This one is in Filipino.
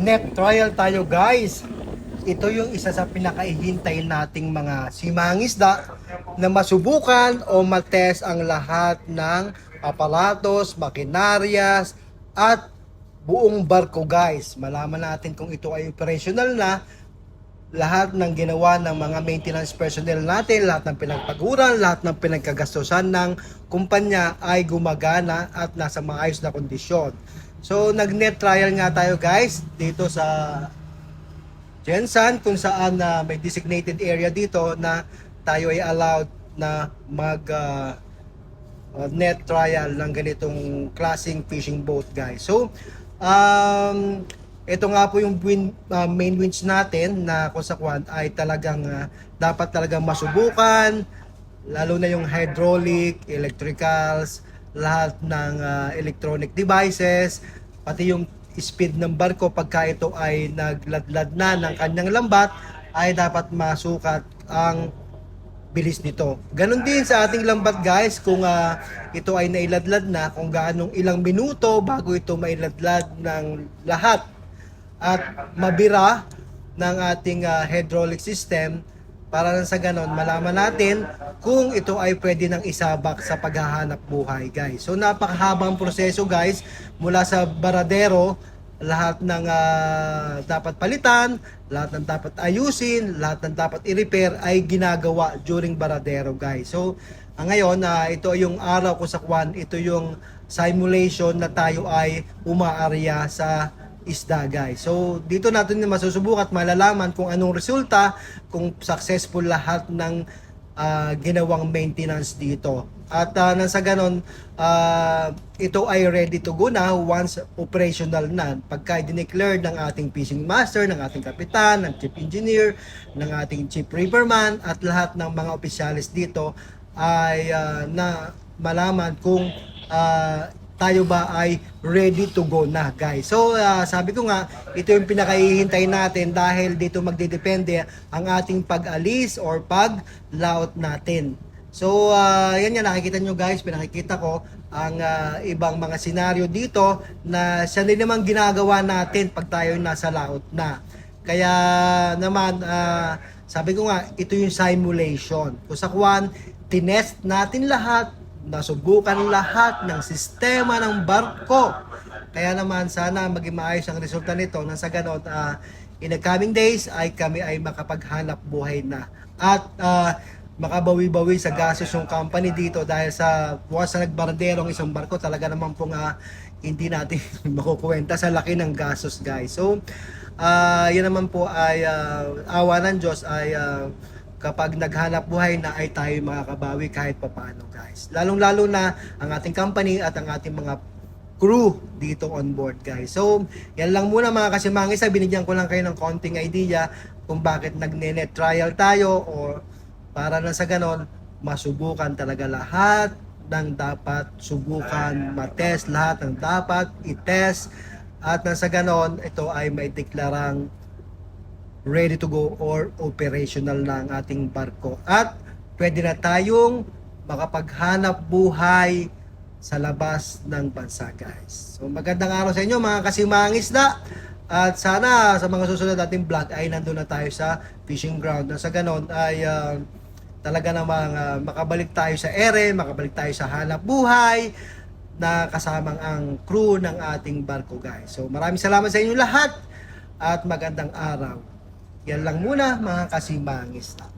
Net trial tayo guys. Ito yung isa sa pinakaihintay nating mga simangisda na masubukan o matest ang lahat ng aparatos, makinarias at buong barko guys. Malaman natin kung ito ay operational na, lahat ng ginawa ng mga maintenance personnel natin, lahat ng pinagpaguran, lahat ng pinagkagastusan ng kumpanya ay gumagana at nasa maayos na kondisyon. So nag-net trial nga tayo guys dito sa Jensan, kung saan may designated area dito na tayo ay allowed na mag net trial ng ganitong klaseng fishing boat guys. So ito nga po yung main winch natin na kung sa kwan ay talagang dapat talagang masubukan, lalo na yung hydraulic, electricals, lahat ng electronic devices, pati yung speed ng barko pagka ito ay nagladlad na ng kanyang lambat ay dapat masukat ang bilis nito. Ganon din sa ating lambat guys, kung ito ay nailadlad na, kung gaanong ilang minuto bago ito mailadlad ng lahat at mabira ng ating hydraulic system, para lang sa ganon malaman natin kung ito ay pwede nang isabak sa paghahanap buhay guys. So napakahabang proseso guys, mula sa baradero, lahat ng dapat palitan, lahat ng dapat ayusin, lahat ng dapat i-repair ay ginagawa during baradero guys. So ngayon ito yung araw ko sa kwan, ito yung simulation na tayo ay umaarya sa isda guys. So dito natin masusubukan at malalaman kung anong resulta, kung successful lahat ng ginawang maintenance dito. At nang sa ganon, ito ay ready to go na once operational na. Pagka dineclare ng ating fishing master, ng ating kapitan, ng chief engineer, ng ating chief riverman at lahat ng mga opisyalis dito ay na malaman kung tayo ba ay ready to go na guys. So sabi ko nga, ito yung pinakahihintay natin dahil dito magdedepende ang ating pag-alis or pag-layout natin. So yan yan, nakikita nyo guys, pinakikita ko ang ibang mga senaryo dito na siya din naman ginagawa natin pag tayo nasa layout na. Kaya naman sabi ko nga, ito yung simulation. Kung sa kwan, tinest natin lahat, nasubukan lahat ng sistema ng barko. Kaya naman sana maging maayos ang resulta nito, nang sa ganon in the coming days ay kami ay makapaghanap buhay na at makabawi-bawi sa gastos yung company dito, dahil sa bukas na nagbaradero ang isang barko, talaga naman pong hindi natin makukuwenta sa laki ng gastos guys. So yan naman po ay awa ng Diyos ay kapag naghanap buhay na ay tayo makakabawi kahit papaano guys. Lalong-lalo na ang ating company at ang ating mga crew dito on board guys. So, yan lang muna mga kasimangis. Binigyan ko lang kayo ng konting idea kung bakit nagne-net trial tayo, o para na sa ganon, masubukan talaga lahat ng dapat subukan, matest lahat ng dapat itest, at nang sa ganon, ito ay may deklarang ready to go or operational na ang ating barko. At pwede na tayong makapaghanap buhay sa labas ng bansa guys. So magandang araw sa inyo mga kasimangisda. At sana sa mga susunod nating vlog ay nandun na tayo sa fishing ground. Na sa ganon ay talaga namang makabalik tayo sa ere, makabalik tayo sa hanap buhay na kasamang ang crew ng ating barko guys. So maraming salamat sa inyo lahat at magandang araw. Yan lang muna mga kasimangista.